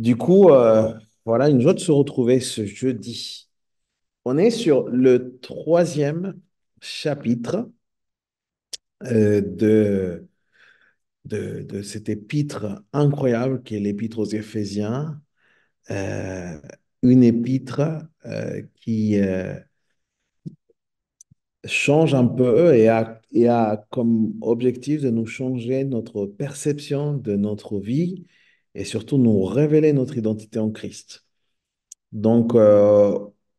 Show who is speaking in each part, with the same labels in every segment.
Speaker 1: Du coup, voilà, une joie de se retrouver ce jeudi. On est sur le troisième chapitre de cet épître incroyable qui est l'épître aux Éphésiens. Euh, une épître qui change un peu et a comme objectif de nous changer notre perception de notre vie et surtout nous révéler notre identité en Christ. Donc,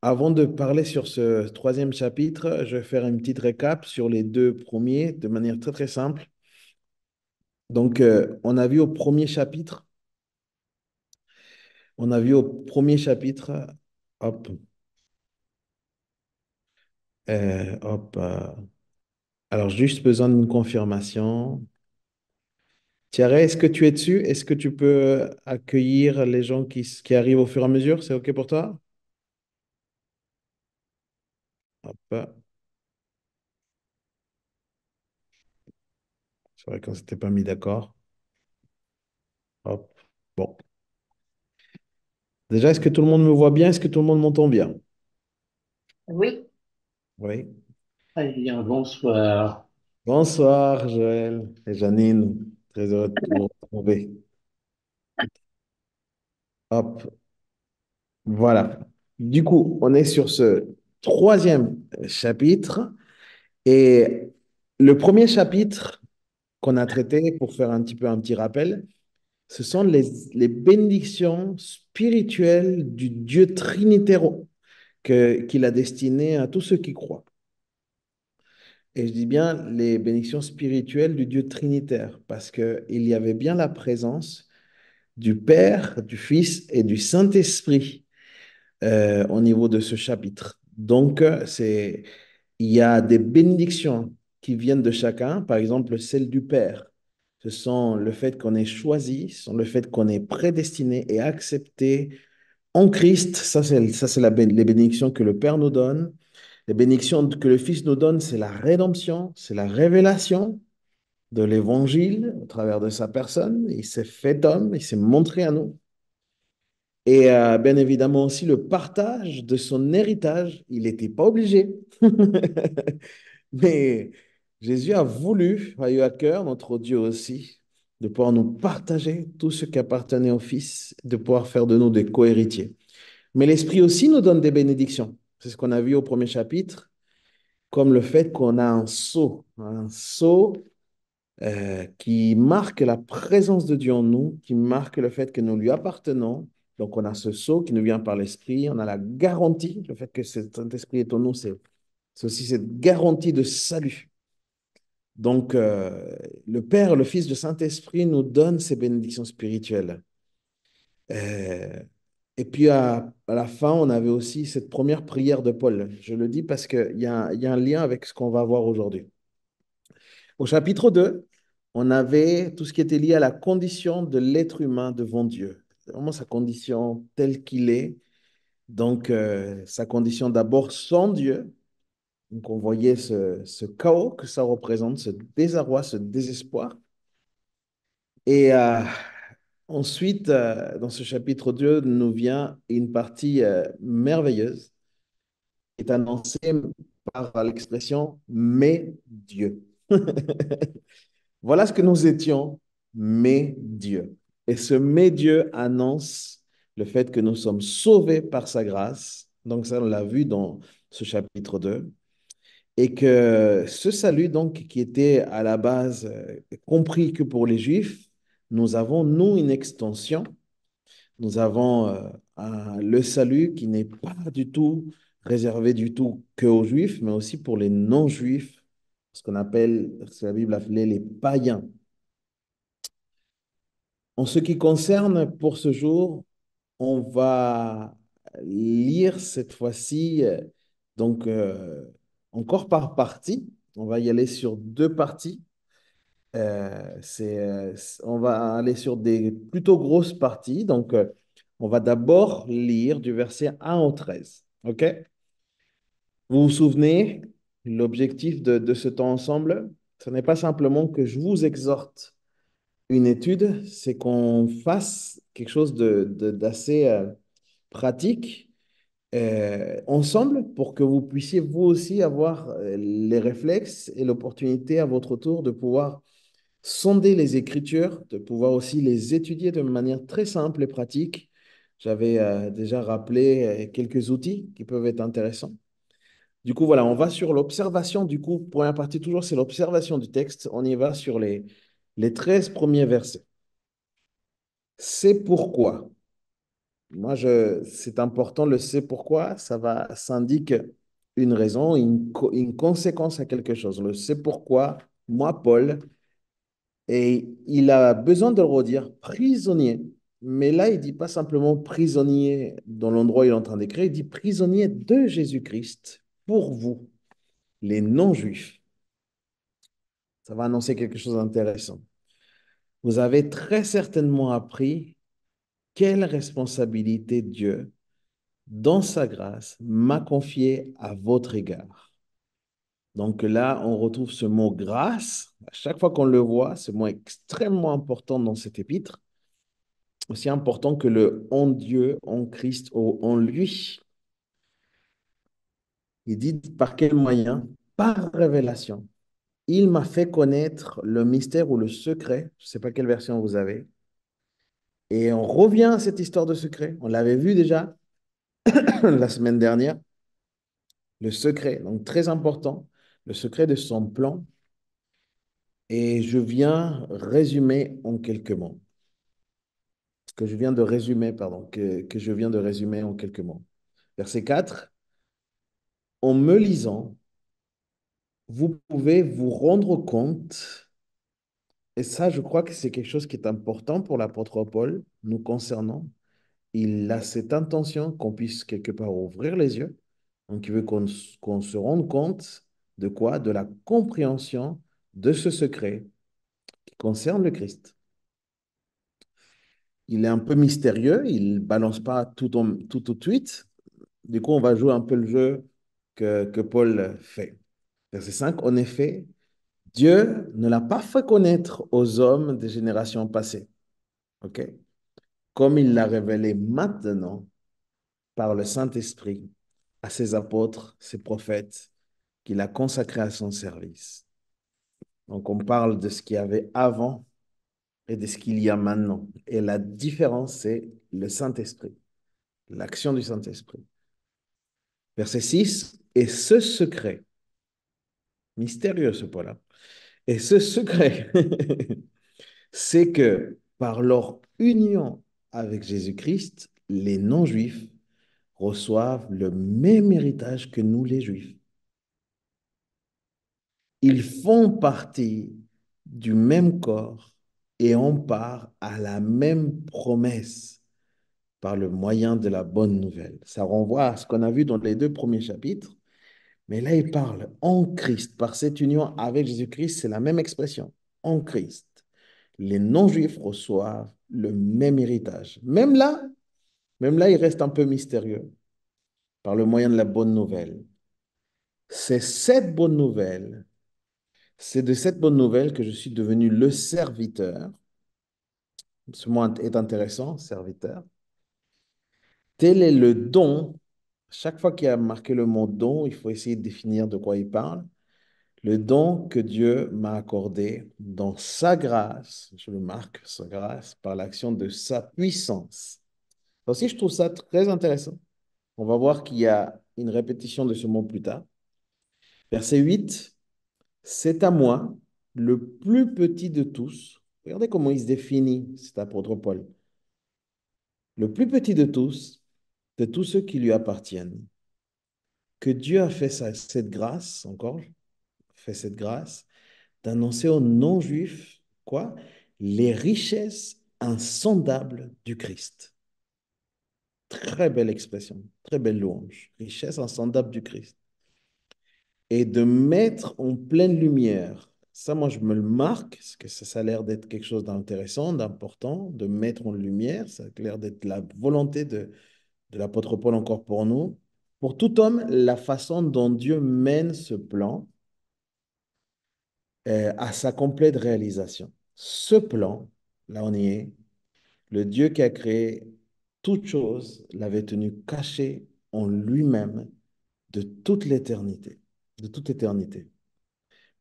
Speaker 1: avant de parler sur ce troisième chapitre, je vais faire une petite récap sur les deux premiers de manière très très simple. Donc, on a vu au premier chapitre, on a vu au premier chapitre, hop, hop, alors juste besoin d'une confirmation. Thierry, est-ce que tu es dessus? Est-ce que tu peux accueillir les gens qui arrivent au fur et à mesure? C'est OK pour toi? Hop, c'est vrai qu'on ne s'était pas mis d'accord. Hop, bon. Déjà, est-ce que tout le monde me voit bien? Est-ce que tout le monde m'entend bien?
Speaker 2: Oui,
Speaker 1: Oui.
Speaker 2: très bien, bonsoir.
Speaker 1: Bonsoir, Joël et Janine. Très heureux de vous retrouver. Hop, voilà. Du coup, on est sur ce troisième chapitre. Et le premier chapitre qu'on a traité, pour faire un petit peu un petit rappel, ce sont les bénédictions spirituelles du Dieu trinitaire qu'il a destiné à tous ceux qui croient. Et je dis bien les bénédictions spirituelles du Dieu trinitaire, parce qu'il y avait bien la présence du Père, du Fils et du Saint-Esprit au niveau de ce chapitre. Donc, il y a des bénédictions qui viennent de chacun, par exemple celle du Père. Ce sont le fait qu'on est choisi, ce sont le fait qu'on est prédestiné et accepté en Christ. Ça, c'est les bénédictions que le Père nous donne. Les bénédictions que le Fils nous donne, c'est la rédemption, c'est la révélation de l'Évangile au travers de sa personne. Il s'est fait homme, il s'est montré à nous. Et bien évidemment aussi le partage de son héritage. Il n'était pas obligé. Mais Jésus a eu à cœur, notre Dieu aussi, de pouvoir nous partager tout ce qui appartenait au Fils, de pouvoir faire de nous des co-héritiers. Mais l'Esprit aussi nous donne des bénédictions. C'est ce qu'on a vu au premier chapitre, comme le fait qu'on a un sceau qui marque la présence de Dieu en nous, qui marque le fait que nous lui appartenons. Donc, on a ce sceau qui nous vient par l'Esprit, on a la garantie, le fait que cet Saint-Esprit est en nous, c'est aussi cette garantie de salut. Donc, le Père, le Fils, le Saint-Esprit nous donnent ces bénédictions spirituelles. Euh, et puis, à la fin, on avait aussi cette première prière de Paul. Je le dis parce qu'il y a un lien avec ce qu'on va voir aujourd'hui. Au chapitre 2, on avait tout ce qui était lié à la condition de l'être humain devant Dieu. C'est vraiment sa condition telle qu'il est. Donc, sa condition d'abord sans Dieu. Donc, on voyait ce chaos que ça représente, ce désarroi, ce désespoir. Et ensuite, dans ce chapitre 2, nous vient une partie merveilleuse qui est annoncée par l'expression «mais Dieu». Voilà ce que nous étions, mais Dieu. Et ce mais Dieu annonce le fait que nous sommes sauvés par sa grâce. Donc ça, on l'a vu dans ce chapitre 2. Et que ce salut, donc, qui était à la base compris que pour les Juifs, nous avons, nous, une extension. Nous avons le salut qui n'est pas du tout réservé du tout que aux Juifs, mais aussi pour les non-Juifs, ce qu'on appelle, ce que la Bible appelait les païens. En ce qui concerne pour ce jour, on va lire cette fois-ci, donc encore par partie. On va y aller sur deux parties. On va aller sur des plutôt grosses parties. Donc, on va d'abord lire du verset 1 au 13. OK? Vous vous souvenez, l'objectif de ce temps ensemble, ce n'est pas simplement que je vous exhorte une étude, c'est qu'on fasse quelque chose d'assez pratique ensemble pour que vous puissiez vous aussi avoir les réflexes et l'opportunité à votre tour de pouvoir sonder les Écritures, de pouvoir aussi les étudier de manière très simple et pratique. J'avais déjà rappelé quelques outils qui peuvent être intéressants. Du coup, voilà, on va sur l'observation. Du coup, première partie, toujours, c'est l'observation du texte. On y va sur les 13 premiers versets. C'est pourquoi. C'est important, le c'est pourquoi, ça indique une raison, une conséquence à quelque chose. Le c'est pourquoi, moi, Paul, et il a besoin de le redire, prisonnier. Mais là, il dit pas simplement prisonnier dans l'endroit où il est en train d'écrire, il dit prisonnier de Jésus-Christ pour vous, les non-juifs. Ça va annoncer quelque chose d'intéressant. Vous avez très certainement appris quelle responsabilité Dieu, dans sa grâce, m'a confiée à votre égard. Donc là, on retrouve ce mot grâce. À chaque fois qu'on le voit, ce mot est extrêmement important dans cet épître, aussi important que le en Dieu, en Christ ou en lui. Il dit par quel moyen? Par révélation. Il m'a fait connaître le mystère ou le secret, je ne sais pas quelle version vous avez, et on revient à cette histoire de secret. On l'avait vu déjà la semaine dernière, le secret, donc très important, le secret de son plan. Et je viens résumer en quelques mots. Que je viens de résumer, pardon, que je viens de résumer en quelques mots. Verset 4. En me lisant, vous pouvez vous rendre compte, et ça, je crois que c'est quelque chose qui est important pour l'apôtre Paul, nous concernant. Il a cette intention qu'on puisse quelque part ouvrir les yeux. Donc, il veut qu'on se rende compte de quoi? De la compréhension de ce secret qui concerne le Christ. Il est un peu mystérieux, il ne balance pas tout de suite. Du coup, on va jouer un peu le jeu que Paul fait. Verset 5. En effet, Dieu ne l'a pas fait connaître aux hommes des générations passées, ok? Comme il l'a révélé maintenant par le Saint-Esprit à ses apôtres, ses prophètes, qu'il a consacrés à son service. Donc, on parle de ce qu'il y avait avant et de ce qu'il y a maintenant. Et la différence, c'est le Saint-Esprit, l'action du Saint-Esprit. Verset 6. Et ce secret, mystérieux ce point-là, et ce secret, c'est que par leur union avec Jésus-Christ, les non-juifs reçoivent le même héritage que nous, les juifs. Ils font partie du même corps et ont part à la même promesse par le moyen de la bonne nouvelle. Ça renvoie à ce qu'on a vu dans les deux premiers chapitres, mais là, il parle en Christ, par cette union avec Jésus-Christ, c'est la même expression, en Christ. Les non-juifs reçoivent le même héritage. Même là, il reste un peu mystérieux par le moyen de la bonne nouvelle. C'est cette bonne nouvelle, c'est de cette bonne nouvelle que je suis devenu le serviteur. Ce mot est intéressant, serviteur. Tel est le don. Chaque fois qu'il y a marqué le mot don, il faut essayer de définir de quoi il parle. Le don que Dieu m'a accordé dans sa grâce, je le marque, sa grâce, par l'action de sa puissance. Aussi, je trouve ça très intéressant. On va voir qu'il y a une répétition de ce mot plus tard. Verset 8, c'est à moi, le plus petit de tous. Regardez comment il se définit, cet apôtre Paul. Le plus petit de tous ceux qui lui appartiennent. Que Dieu a fait cette grâce, encore, fait cette grâce, d'annoncer aux non-juifs, quoi? Les richesses insondables du Christ. Très belle expression, très belle louange. Richesse insondable du Christ. Et de mettre en pleine lumière. Ça, moi, je me le marque, parce que ça a l'air d'être quelque chose d'intéressant, d'important, de mettre en lumière. Ça a l'air d'être la volonté de l'apôtre Paul encore pour nous. Pour tout homme, la façon dont Dieu mène ce plan à sa complète réalisation. Ce plan, là on y est, le Dieu qui a créé toute chose l'avait tenu caché en lui-même de toute l'éternité, de toute éternité.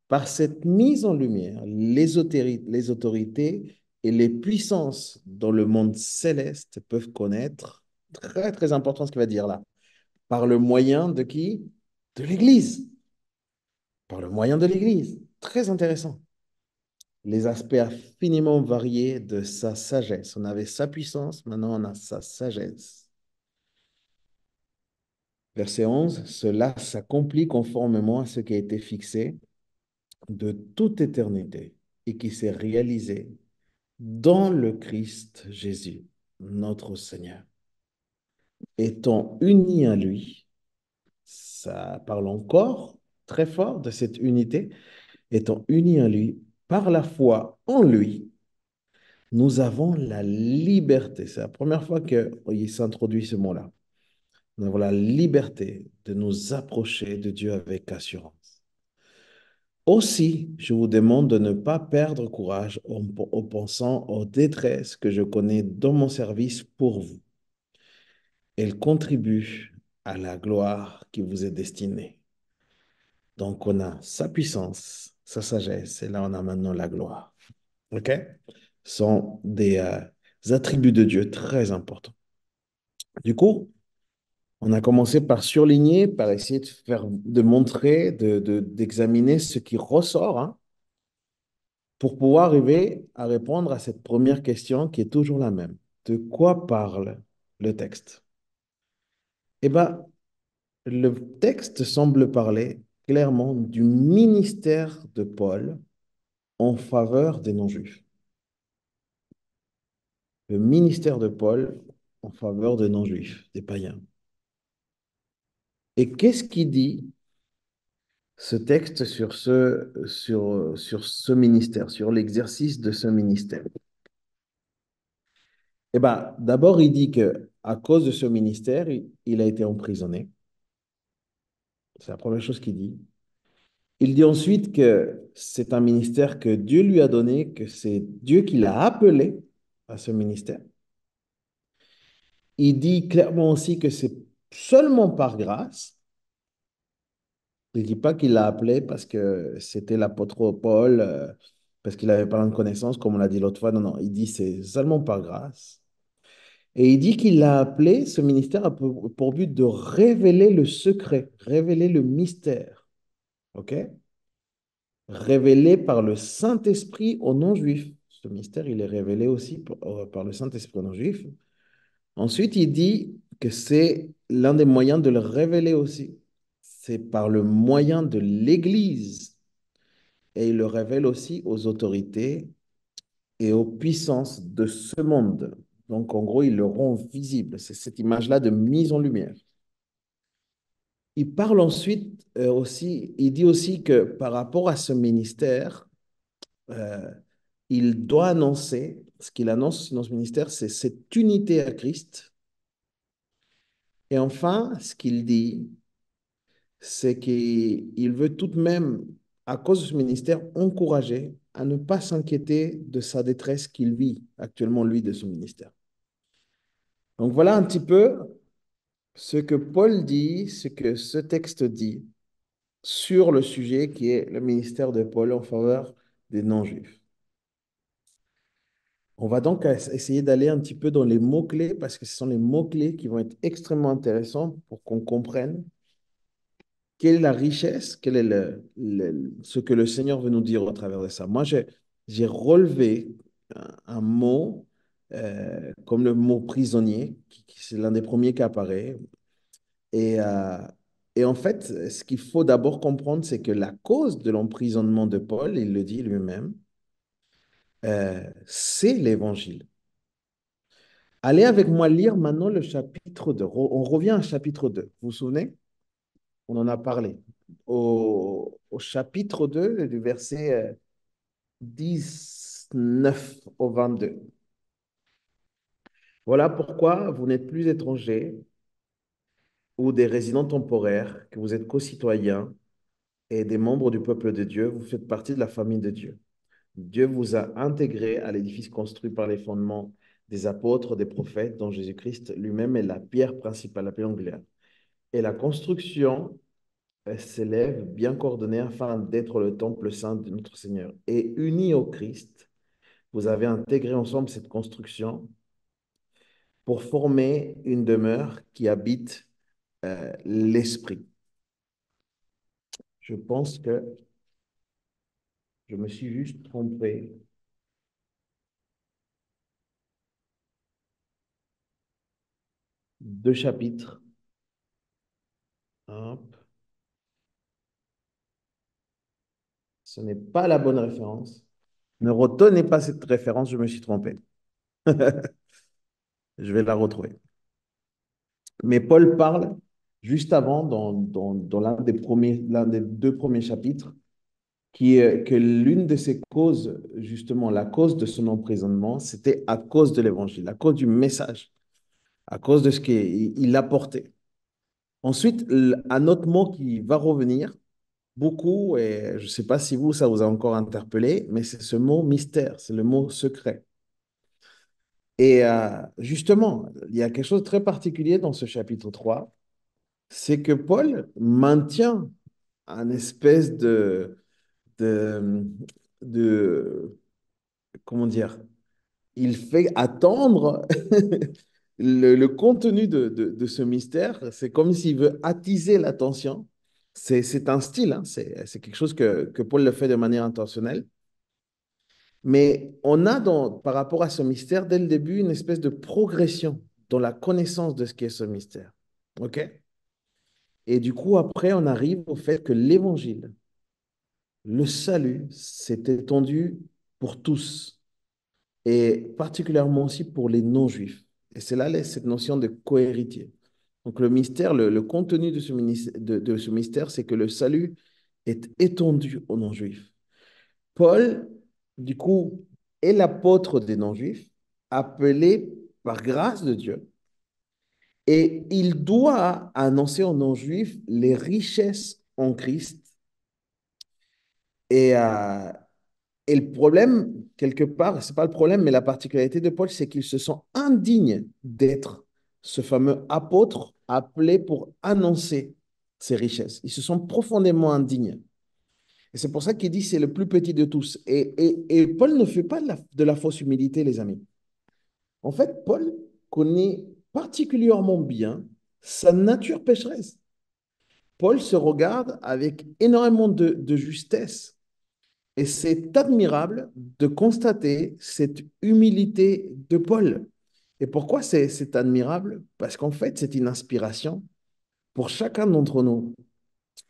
Speaker 1: Par cette mise en lumière, les autorités et les puissances dans le monde céleste peuvent connaître, très très important ce qu'il va dire là, par le moyen de qui? De l'Église. Par le moyen de l'Église. Très intéressant. Les aspects infiniment variés de sa sagesse. On avait sa puissance, maintenant on a sa sagesse. Verset 11, cela s'accomplit conformément à ce qui a été fixé de toute éternité et qui s'est réalisé dans le Christ Jésus, notre Seigneur. Étant unis à lui, ça parle encore très fort de cette unité, étant unis à lui par la foi en lui, nous avons la liberté. C'est la première fois qu'il s'introduit ce mot-là. Nous avons la liberté de nous approcher de Dieu avec assurance. Aussi, je vous demande de ne pas perdre courage en pensant aux détresses que je connais dans mon service pour vous. Elles contribuent à la gloire qui vous est destinée. Donc, on a sa puissance, sa sagesse, et là, on a maintenant la gloire. OK? Ce sont des attributs de Dieu très importants. Du coup, on a commencé par surligner, par essayer de montrer, d'examiner ce qui ressort, hein, pour pouvoir arriver à répondre à cette première question qui est toujours la même. De quoi parle le texte? Eh bien, le texte semble parler clairement du ministère de Paul en faveur des non-juifs. Le ministère de Paul en faveur des non-juifs, des païens. Et qu'est-ce qu'il dit ce texte sur ce ministère, sur l'exercice de ce ministère? Eh bien, d'abord, il dit que à cause de ce ministère, il a été emprisonné. C'est la première chose qu'il dit. Il dit ensuite que c'est un ministère que Dieu lui a donné, que c'est Dieu qui l'a appelé à ce ministère. Il dit clairement aussi que c'est seulement par grâce. Il ne dit pas qu'il l'a appelé parce que c'était l'apôtre Paul, parce qu'il n'avait pas de connaissance, comme on l'a dit l'autre fois. Non, non, il dit c'est seulement par grâce. Et il dit qu'il l'a appelé, ce ministère a pour but de révéler le secret, révéler le mystère. OK? Révélé par le Saint-Esprit aux non-juifs. Ce mystère, il est révélé aussi par le Saint-Esprit aux non-juifs. Ensuite, il dit que c'est l'un des moyens de le révéler aussi. C'est par le moyen de l'Église. Et il le révèle aussi aux autorités et aux puissances de ce monde. Donc, en gros, il le rend visible. C'est cette image-là de mise en lumière. Il parle ensuite aussi, il dit aussi que par rapport à ce ministère, euh, il doit annoncer, ce qu'il annonce dans ce ministère, c'est cette unité à Christ. Et enfin, ce qu'il dit, c'est qu'il veut tout de même, à cause de ce ministère, encourager à ne pas s'inquiéter de sa détresse qu'il vit actuellement, lui, de son ministère. Donc voilà un petit peu ce que Paul dit, ce que ce texte dit sur le sujet qui est le ministère de Paul en faveur des non-juifs. On va donc essayer d'aller un petit peu dans les mots-clés parce que ce sont les mots-clés qui vont être extrêmement intéressants pour qu'on comprenne quelle est la richesse, quel est ce que le Seigneur veut nous dire au travers de ça. Moi, j'ai relevé un mot comme le mot prisonnier, c'est l'un des premiers qui apparaît. Et, euh, et en fait, ce qu'il faut d'abord comprendre, c'est que la cause de l'emprisonnement de Paul, il le dit lui-même, c'est l'évangile. Allez avec moi lire maintenant le chapitre 2. On revient au chapitre 2. Vous vous souvenez? On en a parlé. Au chapitre 2, du verset 19 au 22. Voilà pourquoi vous n'êtes plus étrangers ou des résidents temporaires, que vous êtes co-citoyens et des membres du peuple de Dieu. Vous faites partie de la famille de Dieu. Dieu vous a intégré à l'édifice construit par les fondements des apôtres, des prophètes, dont Jésus-Christ lui-même est la pierre principale, la pierre angulaire. Et la construction s'élève bien coordonnée afin d'être le temple saint de notre Seigneur. Et unis au Christ, vous avez intégré ensemble cette construction pour former une demeure qui habite l'esprit. Je pense que je me suis juste trompé. Deux chapitres. Hop. Ce n'est pas la bonne référence. Ne retenez pas cette référence, je me suis trompé. Je vais la retrouver. Mais Paul parle juste avant, dans l'un des deux premiers chapitres, que l'une de ses causes, justement, la cause de son emprisonnement, c'était à cause de l'évangile, à cause du message, à cause de ce qu'il apportait. Ensuite, un autre mot qui va revenir beaucoup, et je ne sais pas si vous, ça vous a encore interpellé, mais c'est ce mot mystère, c'est le mot secret. Et justement, il y a quelque chose de très particulier dans ce chapitre 3, c'est que Paul maintient un espèce de, de comment dire, il fait attendre le contenu de ce mystère. C'est comme s'il veut attiser l'attention. C'est un style, hein, c'est quelque chose que Paul le fait de manière intentionnelle. Mais on a par rapport à ce mystère, dès le début, une espèce de progression dans la connaissance de ce qu'est ce mystère. OK? Et du coup, après, on arrive au fait que l'évangile, le salut, s'est étendu pour tous, et particulièrement aussi pour les non-juifs. Et c'est là cette notion de cohéritier. Donc le mystère, le contenu de ce mystère, c'est que le salut est étendu aux non-juifs. Paul, du coup, est l'apôtre des non-juifs, appelé par grâce de Dieu, et il doit annoncer aux non-juifs les richesses en Christ. Et, euh, et le problème, quelque part, c'est pas le problème, mais la particularité de Paul, c'est qu'il se sent indigne d'être ce fameux apôtre appelé pour annoncer ces richesses. Ils se sont profondément indignes. Et c'est pour ça qu'il dit c'est le plus petit de tous. Et Paul ne fait pas de la fausse humilité, les amis. En fait, Paul connaît particulièrement bien sa nature pécheresse. Paul se regarde avec énormément de justesse. Et c'est admirable de constater cette humilité de Paul. Et pourquoi c'est admirable? Parce qu'en fait, c'est une inspiration pour chacun d'entre nous.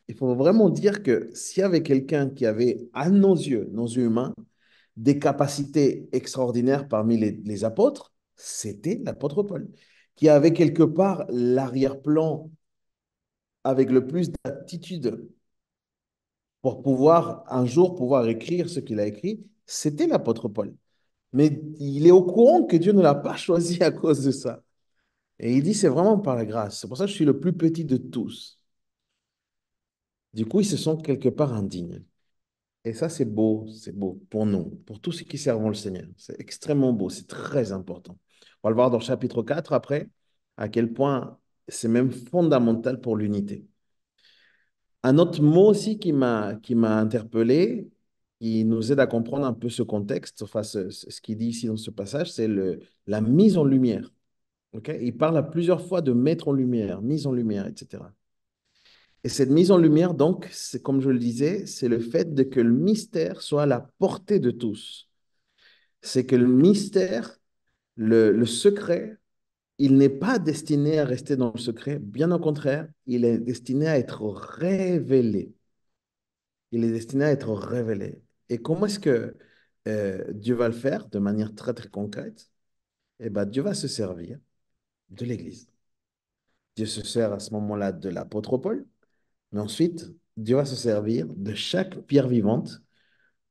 Speaker 1: Il faut vraiment dire que s'il y avait quelqu'un qui avait, à nos yeux humains, des capacités extraordinaires parmi les apôtres, c'était l'apôtre Paul, qui avait quelque part l'arrière-plan avec le plus d'attitude pour pouvoir un jour pouvoir écrire ce qu'il a écrit, c'était l'apôtre Paul. Mais il est au courant que Dieu ne l'a pas choisi à cause de ça. Et il dit, c'est vraiment par la grâce. C'est pour ça que je suis le plus petit de tous. Du coup, ils se sont quelque part indignes. Et ça, c'est beau pour nous, pour tous ceux qui servent le Seigneur. C'est extrêmement beau, c'est très important. On va le voir dans le chapitre 4 après, à quel point c'est même fondamental pour l'unité. Un autre mot aussi qui m'a interpellé, qui nous aide à comprendre un peu ce contexte, enfin ce qu'il dit ici dans ce passage, c'est la mise en lumière. Ok. Il parle à plusieurs fois de mettre en lumière, mise en lumière, etc. Et cette mise en lumière, donc, c'est comme je le disais, c'est le fait de que le mystère soit à la portée de tous. C'est que le mystère, le secret, il n'est pas destiné à rester dans le secret. Bien au contraire, il est destiné à être révélé. Il est destiné à être révélé. Et comment est-ce que Dieu va le faire de manière très, très concrète? Eh bien, Dieu va se servir de l'Église. Dieu se sert à ce moment-là de l'apôtre Paul, mais ensuite, Dieu va se servir de chaque pierre vivante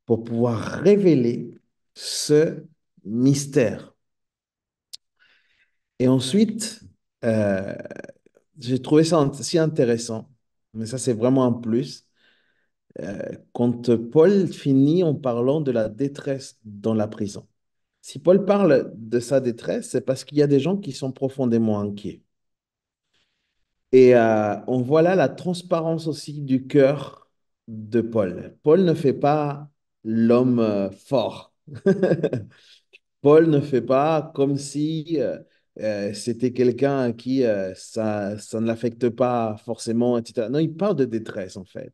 Speaker 1: pour pouvoir révéler ce mystère. Et ensuite, euh, j'ai trouvé ça si intéressant, mais ça c'est vraiment un plus, quand Paul finit en parlant de la détresse dans la prison. Si Paul parle de sa détresse, c'est parce qu'il y a des gens qui sont profondément inquiets. Et on voit là la transparence aussi du cœur de Paul. Paul ne fait pas l'homme fort. Paul ne fait pas comme si c'était quelqu'un à qui ça ne l'affecte pas forcément, etc. Non, il parle de détresse en fait.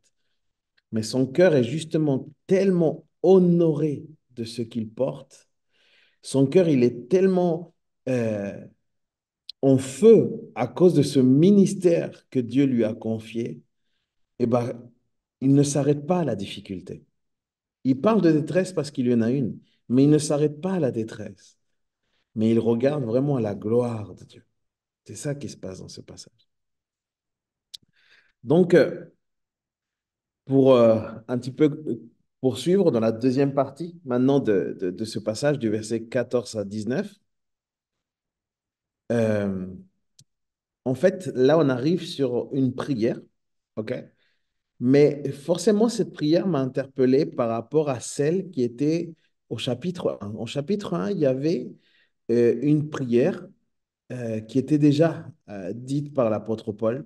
Speaker 1: Mais son cœur est justement tellement honoré de ce qu'il porte. Son cœur, il est tellement euh, en feu à cause de ce ministère que Dieu lui a confié. Eh ben, il ne s'arrête pas à la difficulté. Il parle de détresse parce qu'il y en a une, mais il ne s'arrête pas à la détresse, mais il regarde vraiment à la gloire de Dieu. C'est ça qui se passe dans ce passage. Donc, pour un petit peu poursuivre dans la deuxième partie maintenant de ce passage du verset 14 à 19, euh, en fait, là, on arrive sur une prière, OK? Mais forcément, cette prière m'a interpellé par rapport à celle qui était au chapitre 1. Au chapitre 1, il y avait une prière qui était déjà dite par l'apôtre Paul.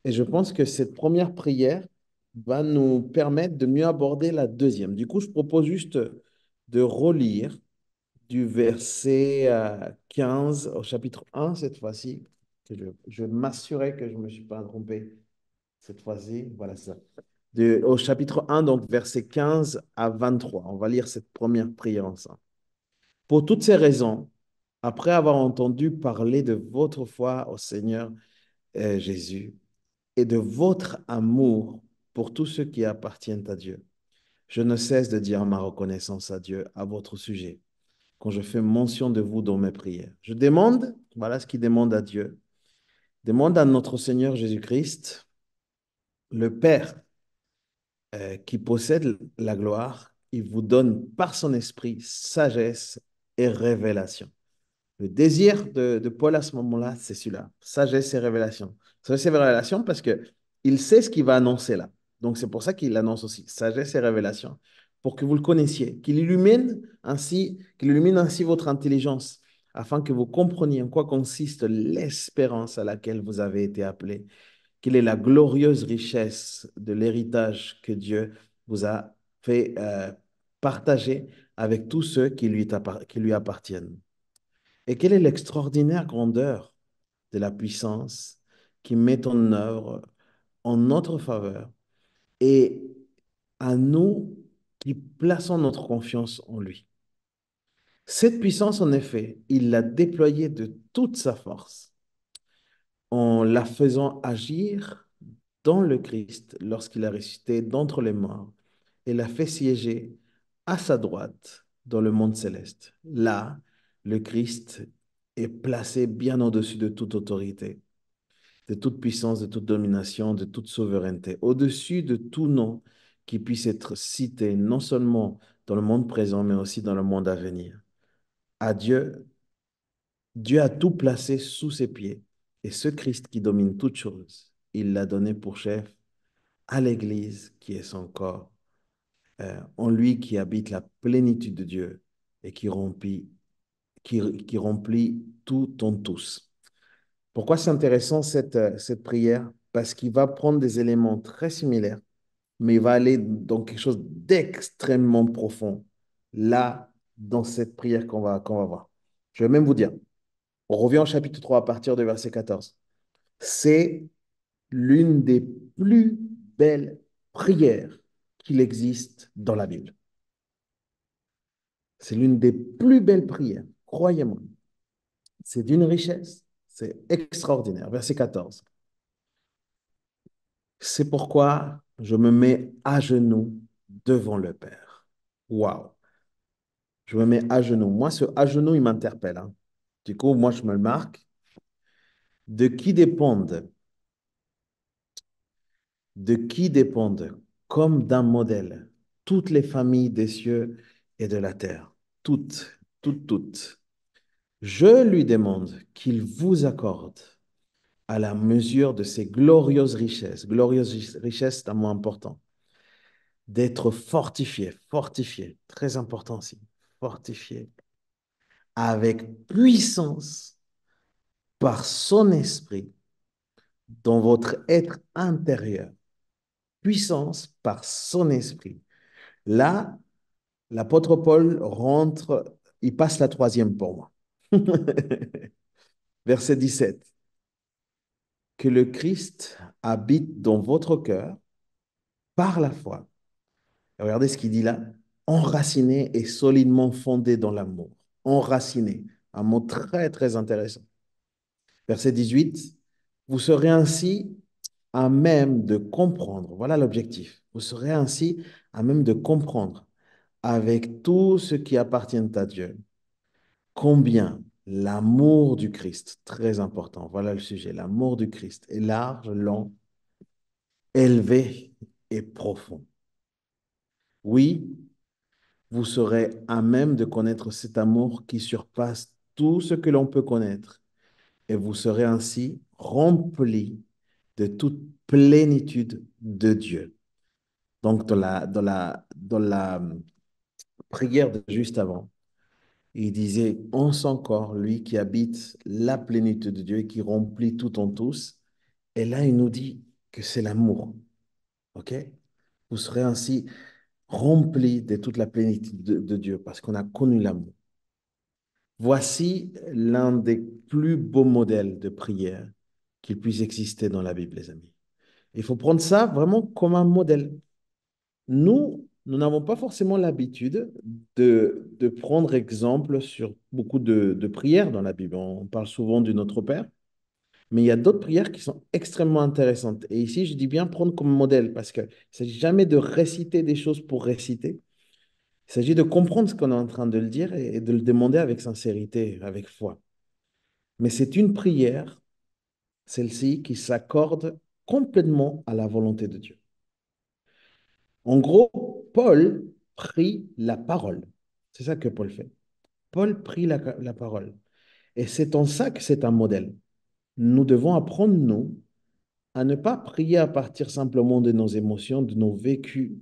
Speaker 1: Et je pense que cette première prière va nous permettre de mieux aborder la deuxième. Du coup, je propose juste de relire du verset 15 au chapitre 1 cette fois-ci. Je vais m'assurer que je ne me suis pas trompé cette fois-ci. Voilà ça. Au chapitre 1, donc verset 15 à 23. On va lire cette première prière ensemble. Pour toutes ces raisons, après avoir entendu parler de votre foi au Seigneur Jésus et de votre amour pour tous ceux qui appartiennent à Dieu, je ne cesse de dire ma reconnaissance à Dieu à votre sujet quand je fais mention de vous dans mes prières. Je demande, voilà ce qu'il demande à Dieu, demande à notre Seigneur Jésus-Christ, le Père qui possède la gloire, il vous donne par son esprit sagesse et révélation. Le désir de Paul à ce moment-là, c'est celui-là, sagesse et révélation. Sagesse et révélation parce que il sait ce qu'il va annoncer là. Donc c'est pour ça qu'il annonce aussi sagesse et révélation, pour que vous le connaissiez, qu'il illumine ainsi votre intelligence, afin que vous compreniez en quoi consiste l'espérance à laquelle vous avez été appelés, quelle est la glorieuse richesse de l'héritage que Dieu vous a fait partager avec tous ceux qui lui appartiennent. Et quelle est l'extraordinaire grandeur de la puissance qui met en œuvre en notre faveur et à nous qui plaçons notre confiance en lui. Cette puissance, en effet, il l'a déployée de toute sa force en la faisant agir dans le Christ lorsqu'il a ressuscité d'entre les morts et l'a fait siéger à sa droite dans le monde céleste. Là, le Christ est placé bien au-dessus de toute autorité, de toute puissance, de toute domination, de toute souveraineté, au-dessus de tout nom qui puisse être cité, non seulement dans le monde présent, mais aussi dans le monde à venir. À Dieu, Dieu a tout placé sous ses pieds. Et ce Christ qui domine toutes choses, il l'a donné pour chef à l'Église qui est son corps, en lui qui habite la plénitude de Dieu et qui remplit tout en tous. Pourquoi c'est intéressant cette prière? Parce qu'il va prendre des éléments très similaires, mais il va aller dans quelque chose d'extrêmement profond, là, dans cette prière qu'on va voir. Je vais même vous dire, on revient au chapitre 3 à partir du verset 14. C'est l'une des plus belles prières qu'il existe dans la Bible. C'est l'une des plus belles prières, croyez-moi. C'est d'une richesse, c'est extraordinaire. Verset 14. C'est pourquoi je me mets à genoux devant le Père. Waouh! Je me mets à genoux. Moi, ce à genoux, il m'interpelle, hein. Du coup, moi, je me le marque. De qui dépendent, de qui dépendent, comme d'un modèle, toutes les familles des cieux et de la terre. Toutes, toutes, toutes. Je lui demande qu'il vous accorde à la mesure de ses glorieuses richesses. Glorieuses richesses, c'est un mot important. d'être fortifié, fortifié, très important aussi, fortifié avec puissance par son esprit dans votre être intérieur. Puissance par son esprit. Là, l'apôtre Paul rentre, il passe la troisième pour moi. Verset 17. Que le Christ habite dans votre cœur par la foi. Regardez ce qu'il dit là. Enraciné et solidement fondé dans l'amour. Enraciné. Un mot très, très intéressant. Verset 18. Vous serez ainsi à même de comprendre. Voilà l'objectif. Vous serez ainsi à même de comprendre avec tout ce qui appartient à Dieu combien l'amour du Christ, très important, voilà le sujet, l'amour du Christ est large, long, élevé et profond. Oui, vous serez à même de connaître cet amour qui surpasse tout ce que l'on peut connaître et vous serez ainsi rempli de toute plénitude de Dieu. Donc, dans la prière de juste avant, il disait, en son corps, lui qui habite la plénitude de Dieu et qui remplit tout en tous. Et là, il nous dit que c'est l'amour. OK? Vous serez ainsi remplis de toute la plénitude de Dieu parce qu'on a connu l'amour. Voici l'un des plus beaux modèles de prière qu'il puisse exister dans la Bible, les amis. Il faut prendre ça vraiment comme un modèle. Nous n'avons pas forcément l'habitude de prendre exemple sur beaucoup de prières dans la Bible. On parle souvent du Notre Père, mais il y a d'autres prières qui sont extrêmement intéressantes. Et ici, je dis bien prendre comme modèle parce qu'il ne s'agit jamais de réciter des choses pour réciter. Il s'agit de comprendre ce qu'on est en train de le dire et de le demander avec sincérité, avec foi. Mais c'est une prière, celle-ci, qui s'accorde complètement à la volonté de Dieu. En gros, Paul prie la parole. C'est ça que Paul fait. Paul prie la parole. Et c'est en ça que c'est un modèle. Nous devons apprendre, nous, à ne pas prier à partir simplement de nos émotions, de nos vécus.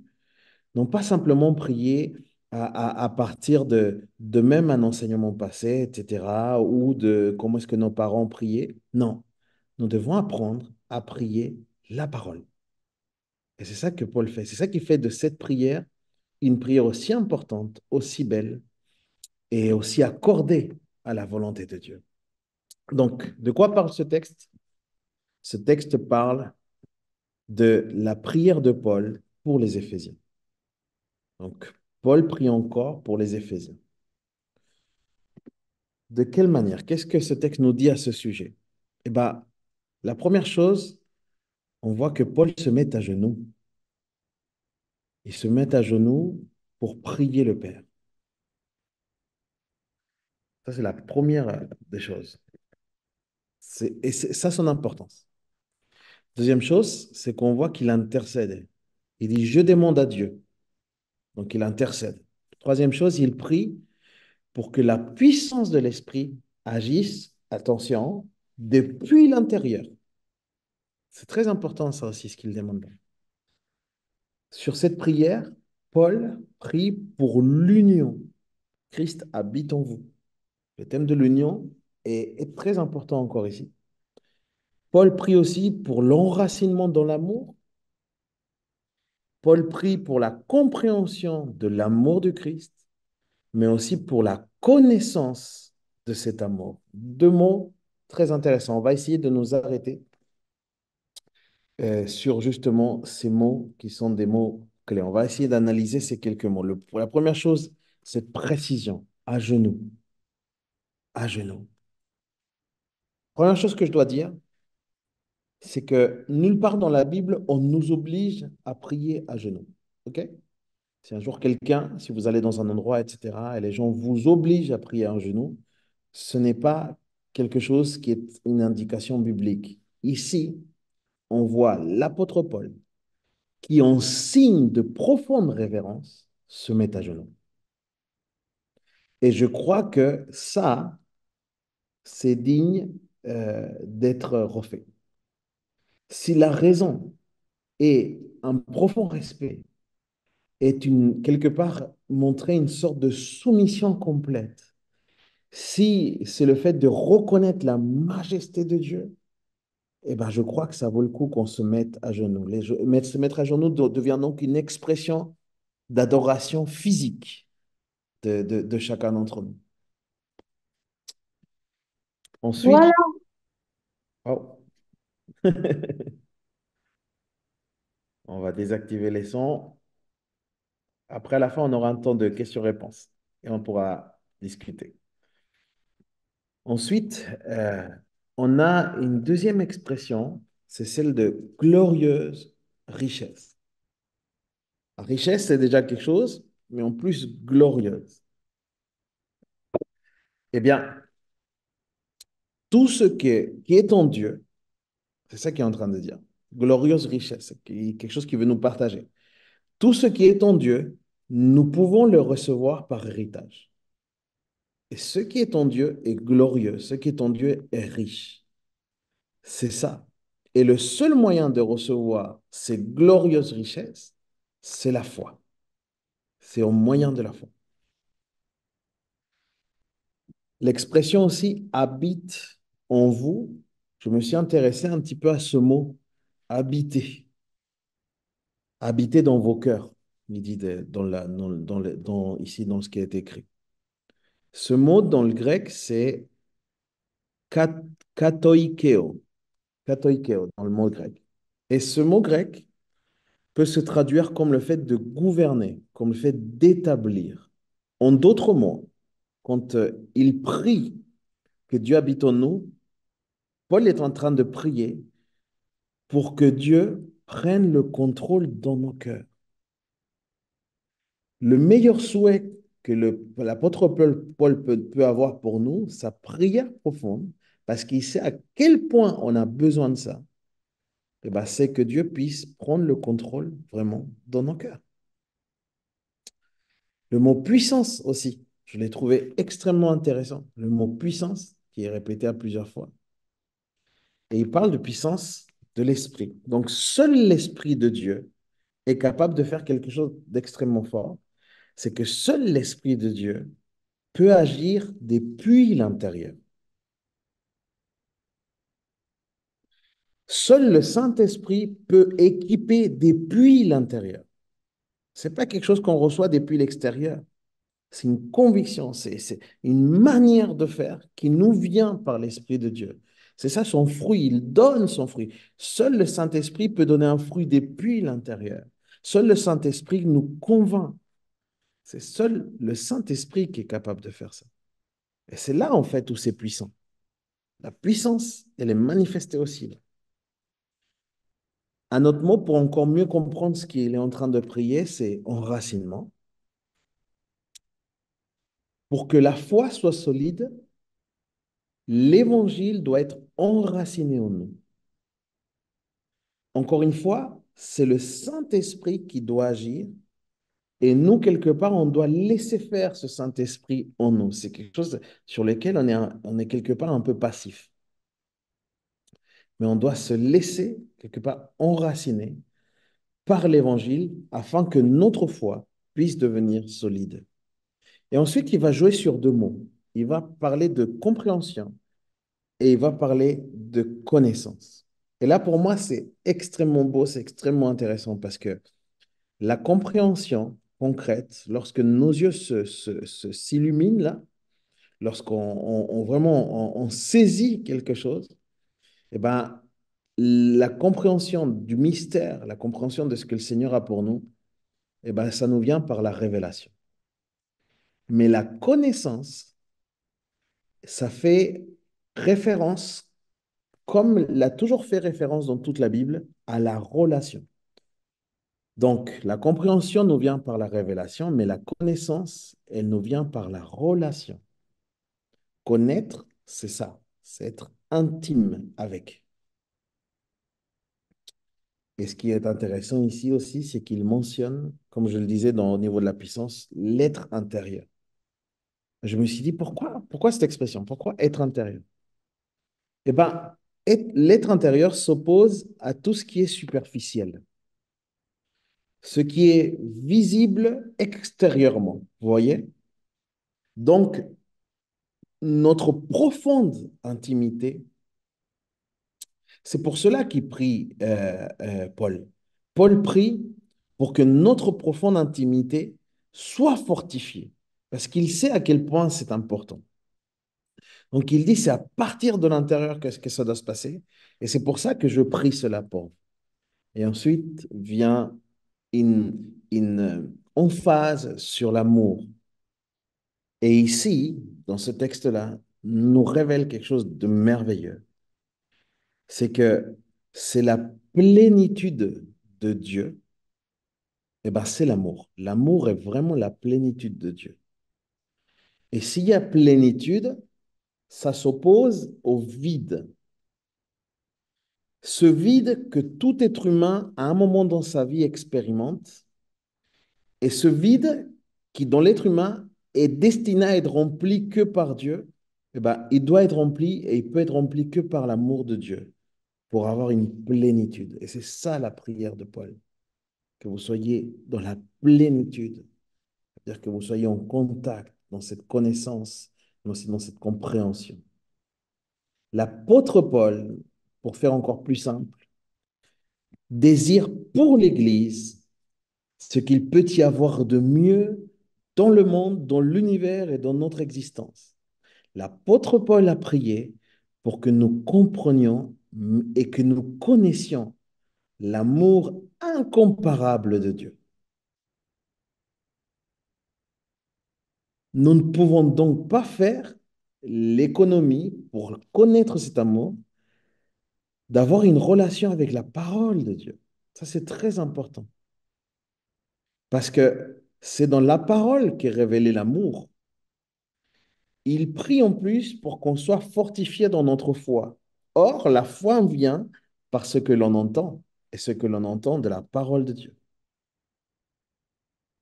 Speaker 1: Non pas simplement prier à partir de même un enseignement passé, etc., ou de comment est-ce que nos parents priaient. Non, nous devons apprendre à prier la parole. Et c'est ça que Paul fait. C'est ça qui fait de cette prière une prière aussi importante, aussi belle et aussi accordée à la volonté de Dieu. Donc, de quoi parle ce texte? Ce texte parle de la prière de Paul pour les Éphésiens. Donc, Paul prie encore pour les Éphésiens. De quelle manière? Qu'est-ce que ce texte nous dit à ce sujet? Eh bien, la première chose, on voit que Paul se met à genoux. Il se met à genoux pour prier le Père. Ça, c'est la première des choses. Et c'est ça son importance. Deuxième chose, c'est qu'on voit qu'il intercède. Il dit, je demande à Dieu. Donc, il intercède. Troisième chose, il prie pour que la puissance de l'Esprit agisse, attention, depuis l'intérieur. C'est très important, ça aussi, ce qu'il demande. Sur cette prière, Paul prie pour l'union. Christ habite en vous. Le thème de l'union est très important encore ici. Paul prie aussi pour l'enracinement dans l'amour. Paul prie pour la compréhension de l'amour du Christ, mais aussi pour la connaissance de cet amour. Deux mots très intéressants. On va essayer de nous arrêter sur justement ces mots qui sont des mots clés. On va essayer d'analyser ces quelques mots. Pour la première chose, cette précision, à genoux, à genoux. Première chose que je dois dire, c'est que nulle part dans la Bible, on nous oblige à prier à genoux. OK? Si un jour quelqu'un, si vous allez dans un endroit, etc., et les gens vous obligent à prier à genoux, ce n'est pas quelque chose qui est une indication biblique. Ici, on voit l'apôtre Paul qui, en signe de profonde révérence, se met à genoux. Et je crois que ça, c'est digne d'être refait. Si la raison est un profond respect est quelque part montrer une sorte de soumission complète. Si c'est le fait de reconnaître la majesté de Dieu, eh ben, je crois que ça vaut le coup qu'on se mette à genoux. Se mettre à genoux devient donc une expression d'adoration physique de chacun d'entre nous.
Speaker 3: Voilà.
Speaker 1: Ensuite, oh, on va désactiver les sons. Après, à la fin, on aura un temps de questions-réponses et on pourra discuter. Ensuite, on a une deuxième expression, c'est celle de glorieuse richesse. La richesse, c'est déjà quelque chose, mais en plus glorieuse. Eh bien, tout ce qui est en Dieu, c'est ça qu'il est en train de dire. Glorieuse richesse, quelque chose qui veut nous partager. Tout ce qui est en Dieu, nous pouvons le recevoir par héritage. Et ce qui est en Dieu est glorieux, ce qui est en Dieu est riche. C'est ça. Et le seul moyen de recevoir ces glorieuses richesses, c'est la foi. C'est au moyen de la foi. L'expression aussi habite en vous, je me suis intéressé un petit peu à ce mot, habiter. Habiter dans vos cœurs, il dit ici dans ce qui est écrit. Ce mot dans le grec, c'est kat- katoikeo, katoikeo dans le mot grec. Et ce mot grec peut se traduire comme le fait de gouverner, comme le fait d'établir. En d'autres mots, quand il prie que Dieu habite en nous, Paul est en train de prier pour que Dieu prenne le contrôle dans nos cœurs. Le meilleur souhait que l'apôtre Paul peut avoir pour nous, sa prière profonde, parce qu'il sait à quel point on a besoin de ça, eh ben, c'est que Dieu puisse prendre le contrôle vraiment dans nos cœurs. Le mot puissance aussi, je l'ai trouvé extrêmement intéressant. Le mot puissance, qui est répété à plusieurs fois. Et il parle de puissance de l'esprit. Donc, seul l'esprit de Dieu est capable de faire quelque chose d'extrêmement fort. C'est que seul l'esprit de Dieu peut agir depuis l'intérieur. Seul le Saint-Esprit peut équiper depuis l'intérieur. Ce n'est pas quelque chose qu'on reçoit depuis l'extérieur. C'est une conviction, c'est une manière de faire qui nous vient par l'Esprit de Dieu. C'est ça son fruit, il donne son fruit. Seul le Saint-Esprit peut donner un fruit depuis l'intérieur. Seul le Saint-Esprit nous convainc. C'est seul le Saint-Esprit qui est capable de faire ça. Et c'est là, en fait, où c'est puissant. La puissance, elle est manifestée aussi là. Un autre mot pour encore mieux comprendre ce qu'il est en train de prier, c'est enracinement. Pour que la foi soit solide, l'évangile doit être enraciné en nous. Encore une fois, c'est le Saint-Esprit qui doit agir et nous, quelque part, on doit laisser faire ce Saint-Esprit en nous. C'est quelque chose sur lequel on est quelque part un peu passif. Mais on doit se laisser quelque part enraciner par l'évangile afin que notre foi puisse devenir solide. Et ensuite, il va jouer sur deux mots. Il va parler de compréhension et il va parler de connaissance. Et là, pour moi, c'est extrêmement beau, c'est extrêmement intéressant parce que la compréhension concrète, lorsque nos yeux s'illuminent là, lorsqu'on vraiment on saisit quelque chose, eh ben, la compréhension du mystère, la compréhension de ce que le Seigneur a pour nous, eh ben, ça nous vient par la révélation. Mais la connaissance, ça fait référence, comme l'a toujours fait référence dans toute la Bible, à la relation. Donc, la compréhension nous vient par la révélation, mais la connaissance, elle nous vient par la relation. Connaître, c'est ça, c'est être intime avec. Et ce qui est intéressant ici aussi, c'est qu'il mentionne, comme je le disais au niveau de la puissance, l'être intérieur. Je me suis dit, pourquoi cette expression? Pourquoi être intérieur? Eh bien, l'être intérieur s'oppose à tout ce qui est superficiel. ce qui est visible extérieurement. Vous voyez? Donc, notre profonde intimité, c'est pour cela qu'il prie Paul. Paul prie pour que notre profonde intimité soit fortifiée, parce qu'il sait à quel point c'est important. Donc, il dit, c'est à partir de l'intérieur que ça doit se passer, et c'est pour ça que je prie cela pour vous. Et ensuite vient une emphase sur l'amour. Et ici, dans ce texte-là, nous révèle quelque chose de merveilleux. C'est que c'est la plénitude de Dieu. Et ben, c'est l'amour. L'amour est vraiment la plénitude de Dieu. Et s'il y a plénitude, ça s'oppose au vide. Ce vide que tout être humain, à un moment dans sa vie, expérimente, et ce vide qui, dans l'être humain, est destiné à être rempli que par Dieu, eh ben, il doit être rempli et il peut être rempli que par l'amour de Dieu pour avoir une plénitude. Et c'est ça la prière de Paul, que vous soyez dans la plénitude, c'est-à-dire que vous soyez en contact dans cette connaissance, mais aussi dans cette compréhension. L'apôtre Paul, pour faire encore plus simple, désire pour l'Église ce qu'il peut y avoir de mieux dans le monde, dans l'univers et dans notre existence. L'apôtre Paul a prié pour que nous comprenions et que nous connaissions l'amour incomparable de Dieu. Nous ne pouvons donc pas faire l'économie pour connaître cet amour, d'avoir une relation avec la parole de Dieu. Ça, c'est très important. Parce que c'est dans la parole qu'est révélé l'amour. Il prie en plus pour qu'on soit fortifié dans notre foi. Or, la foi vient par ce que l'on entend, et ce que l'on entend de la parole de Dieu.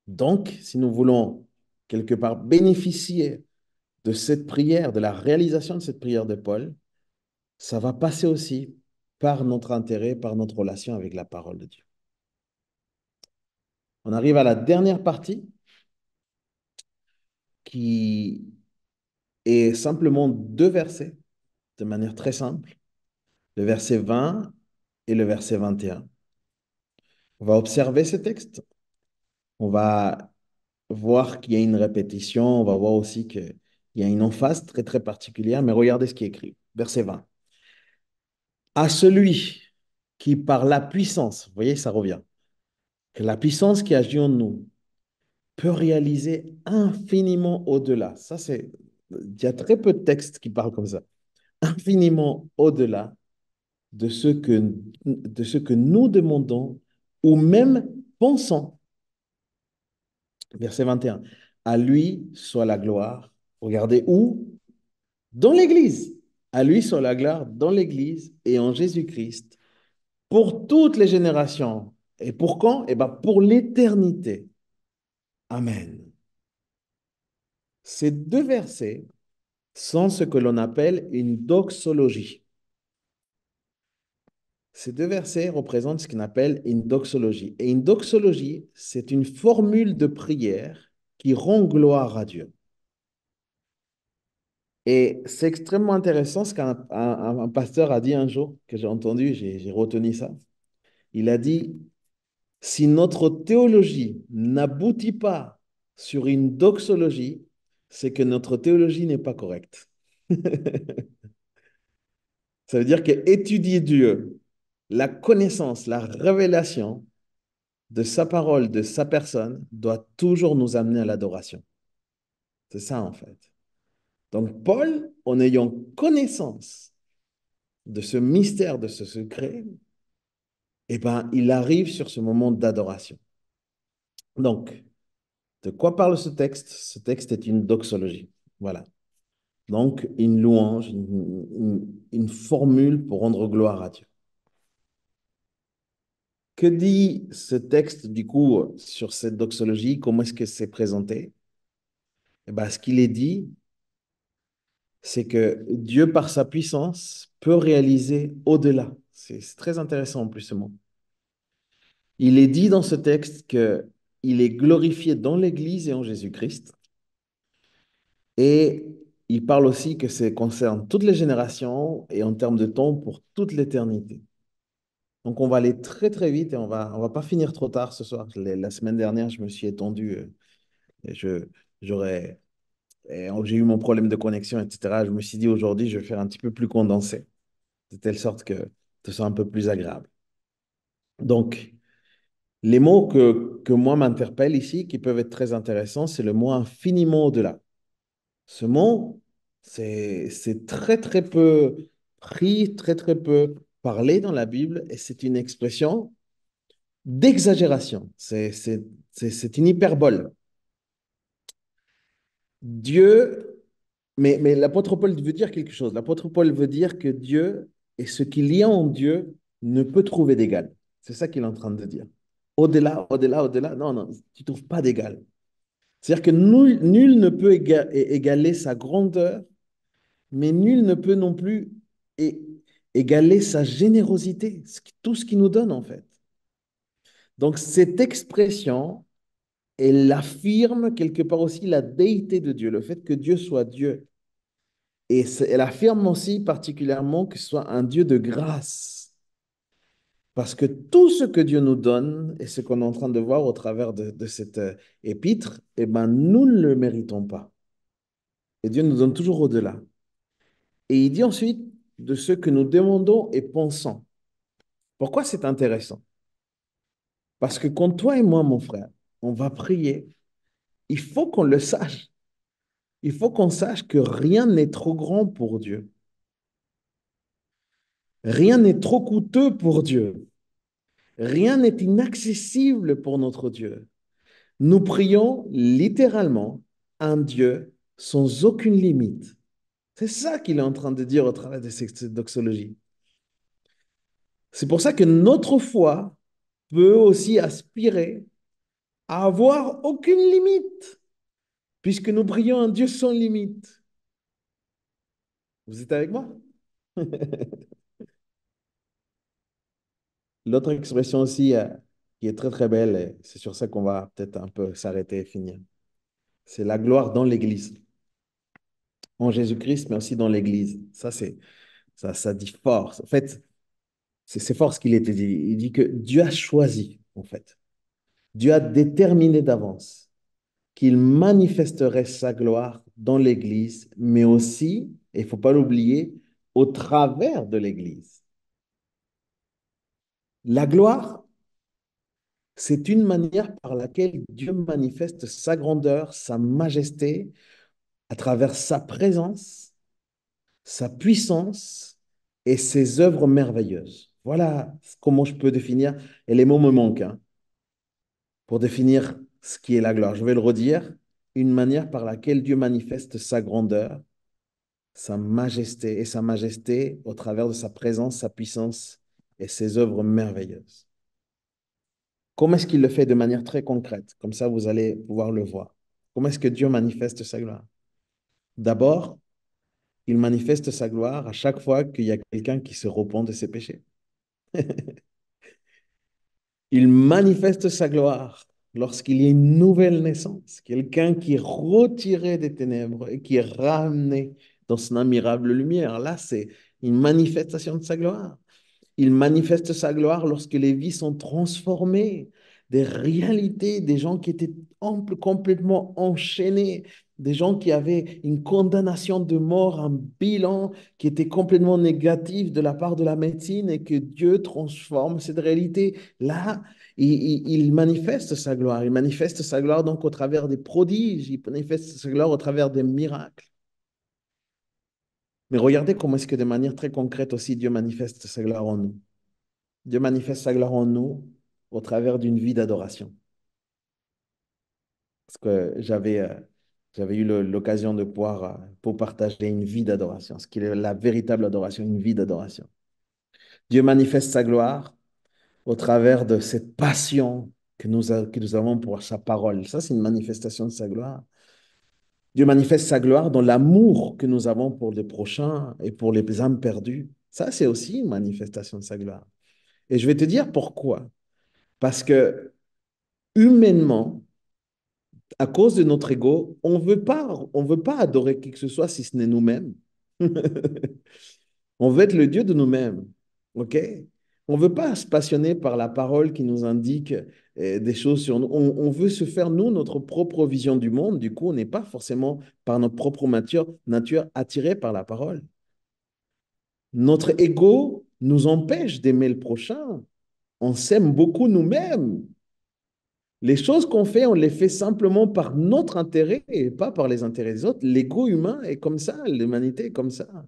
Speaker 1: Donc, si nous voulons quelque part bénéficier de cette prière, de la réalisation de cette prière de Paul, ça va passer aussi par notre intérêt, par notre relation avec la parole de Dieu. On arrive à la dernière partie qui est simplement deux versets de manière très simple, le verset 20 et le verset 21. On va observer ce texte, on va voir qu'il y a une répétition, on va voir aussi qu'il y a une emphase très très particulière, mais regardez ce qui est écrit. Verset 20. À celui qui par la puissance, vous voyez, ça revient, que la puissance qui agit en nous peut réaliser infiniment au-delà. Ça, c'est, il y a très peu de textes qui parlent comme ça. Infiniment au-delà de ce que nous demandons ou même pensons. Verset 21. À lui soit la gloire. Regardez où? Dans l'Église. À lui soit la gloire dans l'Église et en Jésus-Christ pour toutes les générations. Et pour quand? Eh bien, pour l'éternité. Amen. Ces deux versets sont ce que l'on appelle une doxologie. Ces deux versets représentent ce qu'on appelle une doxologie. Et une doxologie, c'est une formule de prière qui rend gloire à Dieu. Et c'est extrêmement intéressant ce qu'un pasteur a dit un jour, que j'ai entendu, j'ai retenu ça. Il a dit, si notre théologie n'aboutit pas sur une doxologie, c'est que notre théologie n'est pas correcte. Ça veut dire qu'étudier Dieu, la connaissance, la révélation de sa parole, de sa personne, doit toujours nous amener à l'adoration. C'est ça en fait. Donc Paul, en ayant connaissance de ce mystère, de ce secret, eh ben, il arrive sur ce moment d'adoration. Donc, de quoi parle ce texte? Ce texte est une doxologie. Voilà. Donc, une louange, une formule pour rendre gloire à Dieu. Que dit ce texte, du coup, sur cette doxologie? Comment est-ce que c'est présenté? Eh ben, ce qu'il est dit, c'est que Dieu, par sa puissance, peut réaliser au-delà. C'est très intéressant en plus ce mot. Il est dit dans ce texte que il est glorifié dans l'Église et en Jésus-Christ. Et il parle aussi que ça concerne toutes les générations et en termes de temps pour toute l'éternité. Donc on va aller très très vite et on va pas finir trop tard ce soir. La semaine dernière, je me suis étendu et j'aurais, j'ai eu mon problème de connexion, etc. Je me suis dit aujourd'hui, je vais faire un petit peu plus condensé, de telle sorte que ce soit un peu plus agréable. Donc, les mots que moi m'interpellent ici, qui peuvent être très intéressants, c'est le mot infiniment au-delà. Ce mot, c'est très, très peu pris, très, très peu parlé dans la Bible, et c'est une expression d'exagération. C'est une hyperbole. Dieu, mais l'apôtre Paul veut dire quelque chose. L'apôtre Paul veut dire que Dieu et ce qu'il y a en Dieu ne peut trouver d'égal. C'est ça qu'il est en train de dire. Au-delà, au-delà, au-delà, non, non, tu ne trouves pas d'égal. C'est-à-dire que nul ne peut égaler sa grandeur, mais nul ne peut non plus é- égaler sa générosité, tout ce qu'il nous donne en fait. Donc cette expression, elle affirme quelque part aussi la déité de Dieu, le fait que Dieu soit Dieu. Et elle affirme aussi particulièrement que ce soit un Dieu de grâce. Parce que tout ce que Dieu nous donne, et ce qu'on est en train de voir au travers de cette épître, eh ben, nous ne le méritons pas. Et Dieu nous donne toujours au-delà. Et il dit ensuite de ce que nous demandons et pensons. Pourquoi c'est intéressant? Parce que quand toi et moi, mon frère, on va prier, il faut qu'on le sache. Il faut qu'on sache que rien n'est trop grand pour Dieu. Rien n'est trop coûteux pour Dieu. Rien n'est inaccessible pour notre Dieu. Nous prions littéralement un Dieu sans aucune limite. C'est ça qu'il est en train de dire au travers de cette doxologie. C'est pour ça que notre foi peut aussi aspirer à avoir aucune limite, puisque nous prions un Dieu sans limite. Vous êtes avec moi? L'autre expression aussi qui est très très belle, et c'est sur ça qu'on va peut-être un peu s'arrêter et finir, c'est la gloire dans l'Église, en Jésus-Christ, mais aussi dans l'Église. Ça dit fort. En fait, c'est fort ce qu'il était dit. Il dit que Dieu a choisi, en fait. Dieu a déterminé d'avance qu'il manifesterait sa gloire dans l'Église, mais aussi, et il ne faut pas l'oublier, au travers de l'Église. La gloire, c'est une manière par laquelle Dieu manifeste sa grandeur, sa majesté, à travers sa présence, sa puissance et ses œuvres merveilleuses. Voilà comment je peux définir, et les mots me manquent, hein, pour définir ce qui est la gloire. Je vais le redire, une manière par laquelle Dieu manifeste sa grandeur, sa majesté, et sa majesté au travers de sa présence, sa puissance et ses œuvres merveilleuses. Comment est-ce qu'il le fait de manière très concrète? Comme ça, vous allez pouvoir le voir. Comment est-ce que Dieu manifeste sa gloire? D'abord, il manifeste sa gloire à chaque fois qu'il y a quelqu'un qui se repent de ses péchés. Il manifeste sa gloire lorsqu'il y a une nouvelle naissance, quelqu'un qui est retiré des ténèbres et qui est ramené dans son admirable lumière. Là, c'est une manifestation de sa gloire. Il manifeste sa gloire lorsque les vies sont transformées, des réalités, des gens qui étaient complètement enchaînés, des gens qui avaient une condamnation de mort, un bilan qui était complètement négatif de la part de la médecine et que Dieu transforme cette réalité. Là, il manifeste sa gloire. Il manifeste sa gloire donc au travers des prodiges, il manifeste sa gloire au travers des miracles. Mais regardez comment est-ce que de manière très concrète aussi Dieu manifeste sa gloire en nous. Dieu manifeste sa gloire en nous au travers d'une vie d'adoration. Parce que j'avais eu l'occasion de pouvoir pour partager une vie d'adoration, ce qui est la véritable adoration, une vie d'adoration. Dieu manifeste sa gloire au travers de cette passion que nous avons pour sa parole. Ça, c'est une manifestation de sa gloire. Dieu manifeste sa gloire dans l'amour que nous avons pour les prochains et pour les âmes perdues. Ça, c'est aussi une manifestation de sa gloire. Et je vais te dire pourquoi. Parce que humainement, à cause de notre ego, on veut pas adorer qui que ce soit si ce n'est nous-mêmes. On veut être le Dieu de nous-mêmes. OK? On ne veut pas se passionner par la parole qui nous indique des choses sur nous. On veut se faire, nous, notre propre vision du monde. Du coup, on n'est pas forcément, par notre propre nature attiré par la parole. Notre ego nous empêche d'aimer le prochain. On s'aime beaucoup nous-mêmes. Les choses qu'on fait, on les fait simplement par notre intérêt et pas par les intérêts des autres. L'ego humain est comme ça, l'humanité est comme ça.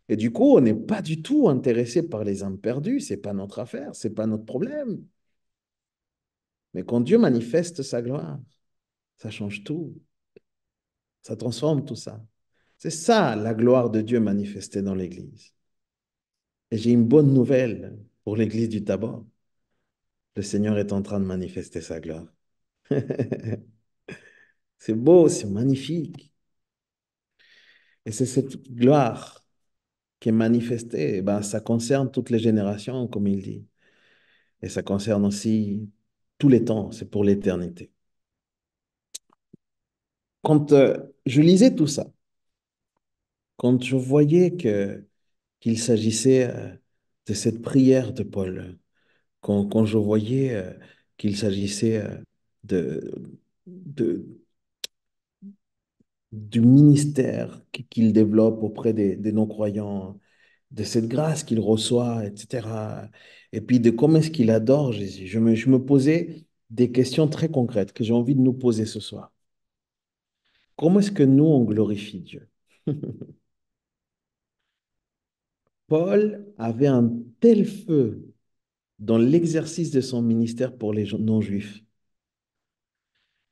Speaker 1: Et du coup, on n'est pas du tout intéressé par les âmes perdues, c'est pas notre affaire, c'est pas notre problème. Mais quand Dieu manifeste sa gloire, ça change tout, ça transforme tout ça. C'est ça la gloire de Dieu manifestée dans l'Église. Et j'ai une bonne nouvelle pour l'Église du Tabor. Le Seigneur est en train de manifester sa gloire. C'est beau, c'est magnifique. Et c'est cette gloire qui est manifestée, eh ben, ça concerne toutes les générations, comme il dit. Et ça concerne aussi tous les temps, c'est pour l'éternité. Quand je lisais tout ça, quand je voyais qu'il s'agissait de cette prière de Paul, quand je voyais qu'il s'agissait de, de, du ministère qu'il développe auprès des non-croyants, de cette grâce qu'il reçoit, etc. Et puis de comment est-ce qu'il adore Jésus. Je me posais des questions très concrètes que j'ai envie de nous poser ce soir. Comment est-ce que nous, on glorifie Dieu? Paul avait un tel feu dans l'exercice de son ministère pour les non-juifs.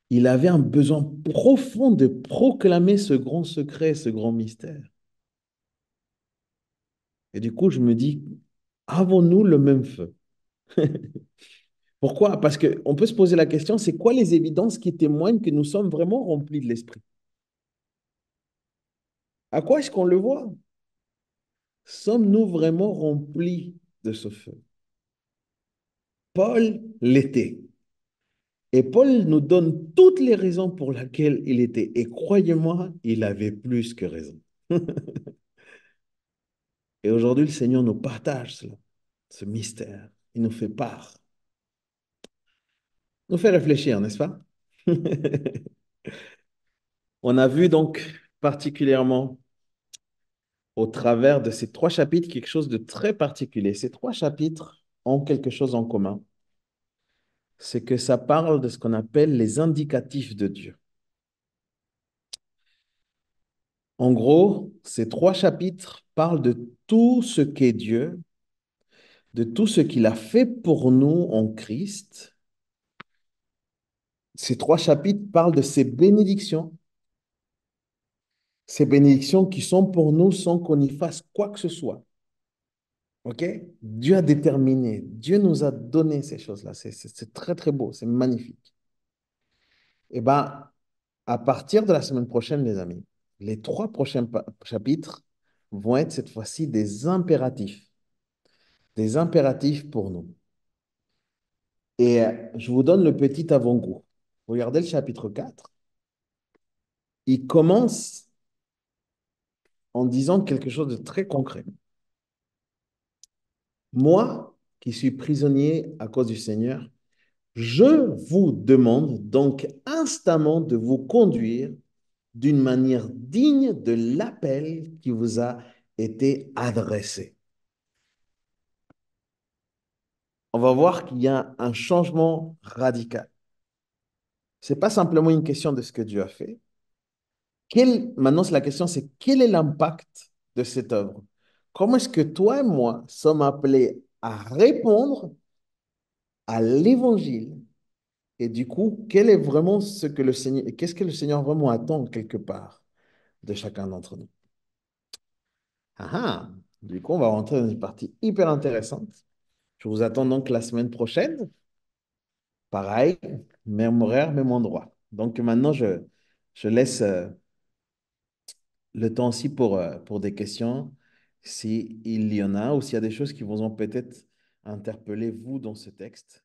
Speaker 1: Il avait un besoin profond de proclamer ce grand secret, ce grand mystère. Et du coup, je me dis, avons-nous le même feu? Pourquoi? Parce qu'on peut se poser la question, c'est quoi les évidences qui témoignent que nous sommes vraiment remplis de l'Esprit? À quoi est-ce qu'on le voit? Sommes-nous vraiment remplis de ce feu? Paul l'était. Et Paul nous donne toutes les raisons pour lesquelles il était. Et croyez-moi, il avait plus que raison. Et aujourd'hui, le Seigneur nous partage cela, ce mystère. Il nous fait part. Nous fait réfléchir, n'est-ce pas? On a vu donc particulièrement au travers de ces trois chapitres quelque chose de très particulier. Ces trois chapitres ont quelque chose en commun. C'est que ça parle de ce qu'on appelle les indicatifs de Dieu. En gros, ces trois chapitres parlent de tout ce qu'est Dieu, de tout ce qu'il a fait pour nous en Christ. Ces trois chapitres parlent de ces bénédictions qui sont pour nous sans qu'on y fasse quoi que ce soit. OK? Dieu a déterminé, Dieu nous a donné ces choses-là. C'est très, très beau, c'est magnifique. Eh bien, à partir de la semaine prochaine, les amis, les trois prochains chapitres vont être cette fois-ci des impératifs pour nous. Et je vous donne le petit avant-goût. Regardez le chapitre 4. Il commence en disant quelque chose de très concret. Moi, qui suis prisonnier à cause du Seigneur, je vous demande donc instamment de vous conduire d'une manière digne de l'appel qui vous a été adressé. On va voir qu'il y a un changement radical. Ce n'est pas simplement une question de ce que Dieu a fait. Maintenant, la question, c'est quel est l'impact de cette œuvre? Comment est-ce que toi et moi sommes appelés à répondre à l'évangile? Et du coup, quel est vraiment ce que le Seigneur, qu'est-ce que le Seigneur vraiment attend quelque part de chacun d'entre nous? Ah ah, du coup, on va rentrer dans une partie hyper intéressante. Je vous attends donc la semaine prochaine. Pareil, même horaire, même endroit. Donc maintenant, je laisse le temps aussi pour des questions, s'il y en a, ou s'il y a des choses qui vous ont peut-être interpellé, vous, dans ce texte.